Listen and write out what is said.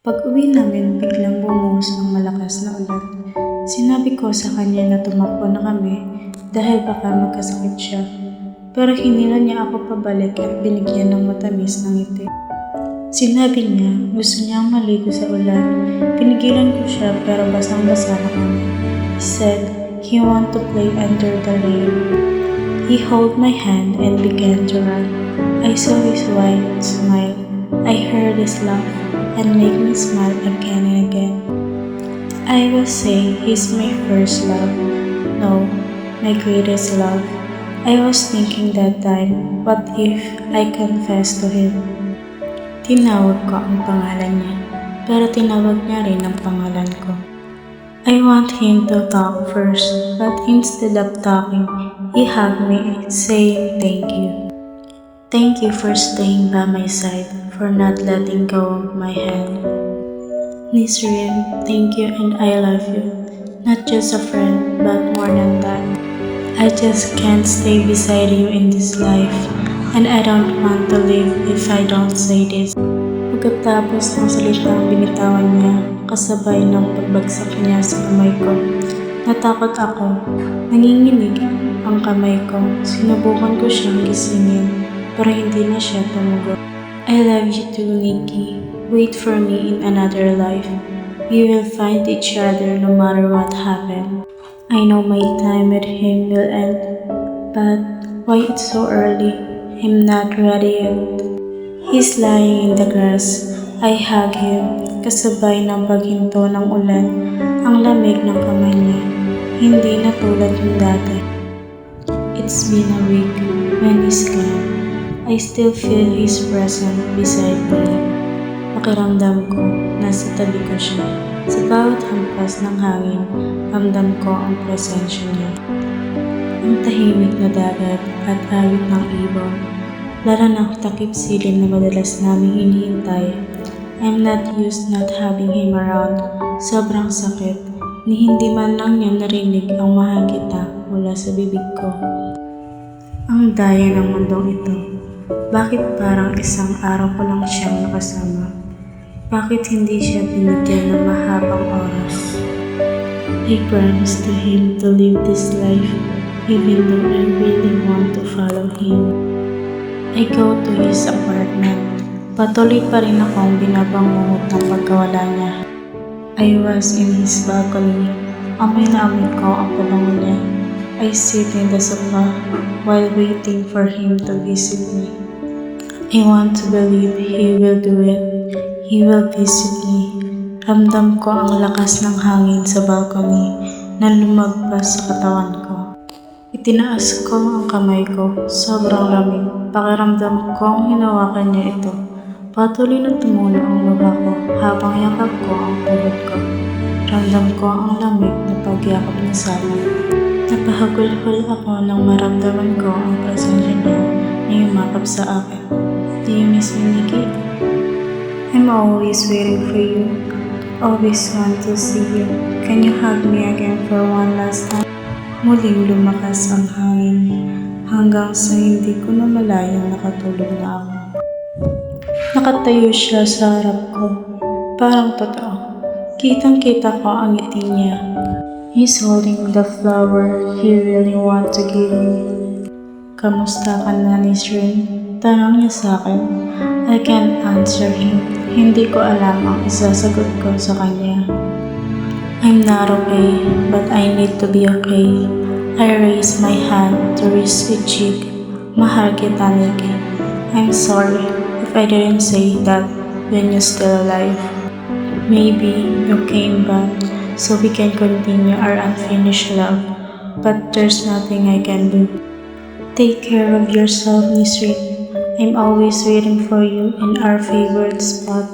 Pag-uwi namin, biglang bumuhos ng malakas na ulan. Sinabi ko sa kanya na tumakbo na kami dahil baka magkasakit siya. Pero hinila niya ako pabalik at binigyan ng matamis na ngiti. Sinabi niya gusto niyang maligo sa ulan. Pinigilan ko siya pero basang-basa na kami. He said he want to play under the rain. He held my hand and began to run. I saw his wide smile. I heard his laugh and make me smile again and again. I will say he's my first love. No, my greatest love. I was thinking that time, what if I confess to him? Tinawag ko ang pangalan niya, pero tinawag niya rin ang pangalan ko. I want him to talk first, but instead of talking, he hugged me, saying thank you. Thank you for staying by my side, for not letting go of my hand. Nisrin, thank you and I love you. Not just a friend, but more than that. I just can't stay beside you in this life, and I don't want to live if I don't say this. Pagkatapos ng salitang binitawan niya, kasabay ng pagbagsak niya sa kamay ko, natakot ako, nanginginig ang kamay ko, sinubukan ko siyang gisingin, pero hindi na siya tumugon. I love you too, Nikki. Wait for me in another life. We will find each other no matter what happens. I know my time with him will end, but why it's so early? I'm not ready yet. He's lying in the grass. I hug him, kasabay ng paghinto ng ulan, ang lamig ng kamay niya, hindi na tulad ng dati. It's been a week when he's gone. I still feel his presence beside me. Pakiramdam ko, nasa tabi ko siya. Sa bawat hampas ng hangin, ramdam ko ang presensya niya. Ang tahimik na dagat at awit ng ibon, lalo ng takip silim na madalas naming hinihintay. I'm not used not having him around. Sobrang sakit, ni hindi man lang niya narinig ang mahal kita mula sa bibig ko. Ang daya ng mundong ito. Bakit parang isang araw ko lang siyang nakasama? Bakit hindi siya binigyan ng mahabang oras? I promised to him to live this life, even though I really want to follow him. I go to his apartment. Patuloy pa rin akong binabangungot ng pagkawala niya. I was in his balcony. Amoy na amoy ko ang pabango niya. I sit in the sofa while waiting for him to visit me. I want to believe he will do it. He will visit me. Ramdam ko ang lakas ng hangin sa balcony na lumagpas sa katawan ko. Itinaas ko ang kamay ko, sobrang lamig. Pakiramdam kong hinawakan niya ito. Patuloy na tumulo ang mukha ko habang yakap ko ang pugot ko. Ramdam ko ang lamig na pagyakap niya sa akin. Napahagulhol ako nang maramdaman ko ang presensya niya na yumakap sa akin. Do you miss me, Nikki? I'm always waiting for you. Always want to see you. Can you hug me again for one last time? Muling lumakas ang hangin hanggang sa hindi ko na malayang nakatulog na ako. Nakatayo siya sa harap ko. Parang totoo. Kitang-kita ko ang ngiti niya. He's holding the flower he really want to give me. Kamusta ka na, Nisrin? Tanong niya sa akin. I can't answer him. Hindi ko alam ang isasagot ko sa kanya. I'm not okay, but I need to be okay. I raise my hand to reach his cheek. Mahal kita, Nikki. I'm sorry if I didn't say that when you're still alive. Maybe you came back so we can continue our unfinished love, but there's nothing I can do. Take care of yourself, Nisrin. I'm always waiting for you in our favorite spot.